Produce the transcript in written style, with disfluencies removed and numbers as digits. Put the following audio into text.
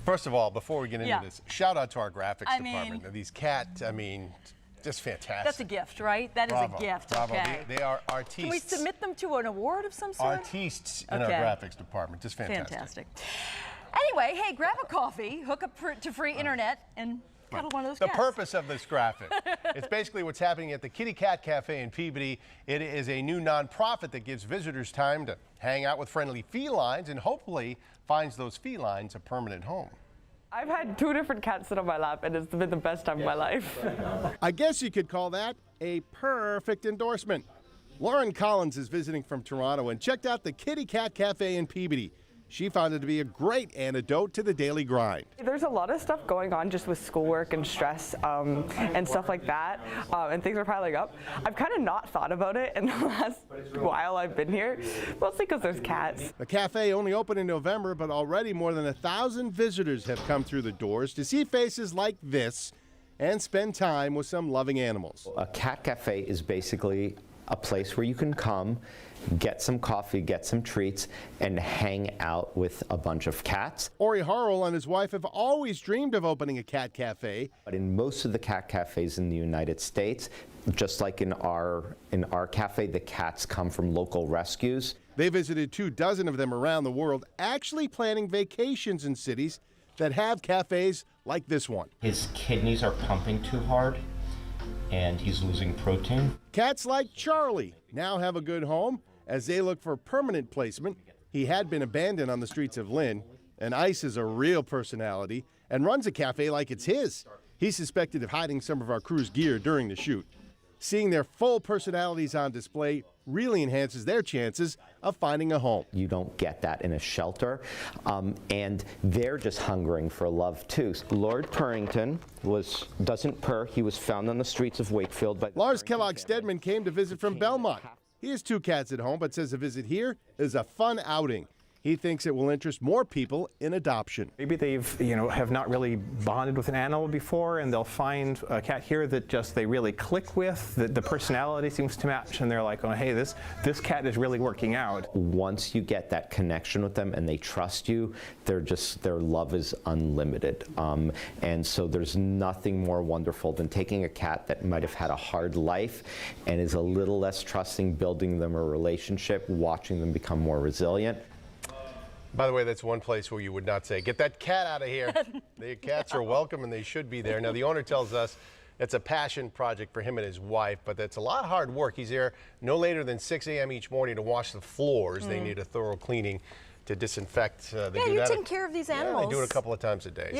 First of all, before we get into this, shout out to our graphics department. These just fantastic. That's a gift, right? That is a gift. Bravo. Okay. They are artistes. Can we submit them to an award of some sort? Artistes in our graphics department. Just fantastic. Anyway, hey, grab a coffee, hook up to free internet, and cuddle one of those cats. The purpose of this graphic, it's basically what's happening at the Kitty Cat Cafe in Peabody. It is a new nonprofit that gives visitors time to hang out with friendly felines and hopefully finds those felines a permanent home. I've had 2 different cats sit on my lap, and it's been the best time of my life. I guess you could call that a perfect endorsement. Lauren Collins is visiting from Toronto and checked out the Kitty Cat Cafe in Peabody. She found it to be a great antidote to the daily grind. There's a lot of stuff going on just with schoolwork and stress and stuff like that, and things are piling up. I've kind of not thought about it in the last while I've been here, mostly because there's cats. The cafe only opened in November, but already more than 1,000 visitors have come through the doors to see faces like this and spend time with some loving animals. A cat cafe is basically a place where you can come, get some coffee, get some treats, and hang out with a bunch of cats. Ori Harrell and his wife have always dreamed of opening a cat cafe. But in most of the cat cafes in the United States, just like in our cafe, the cats come from local rescues. They visited 24 of them around the world, actually planning vacations in cities that have cafes like this one. His kidneys are pumping too hard, and he's losing protein. Cats like Charlie now have a good home as they look for permanent placement. He had been abandoned on the streets of Lynn, and Ice is a real personality and runs a cafe like it's his. He's suspected of hiding some of our crew's gear during the shoot. Seeing their full personalities on display really enhances their chances of finding a home. You don't get that in a shelter, and they're just hungering for love too. Lord Purrington doesn't purr. He was found on the streets of Wakefield. Lars Kellogg Stedman came to visit from Belmont. He has 2 cats at home, but says a visit here is a fun outing. He thinks it will interest more people in adoption. Maybe they've, have not really bonded with an animal before, and they'll find a cat here that they really click with, that the personality seems to match, and they're like, oh, hey, this cat is really working out. Once you get that connection with them and they trust you, their love is unlimited. And so there's nothing more wonderful than taking a cat that might have had a hard life and is a little less trusting, building them a relationship, watching them become more resilient. By the way, that's one place where you would not say, get that cat out of here. The cats are welcome and they should be there. Now, the owner tells us it's a passion project for him and his wife, but that's a lot of hard work. He's there no later than 6 a.m. each morning to wash the floors. They need a thorough cleaning to disinfect. You're taking care of these animals. Yeah, they do it a couple of times a day.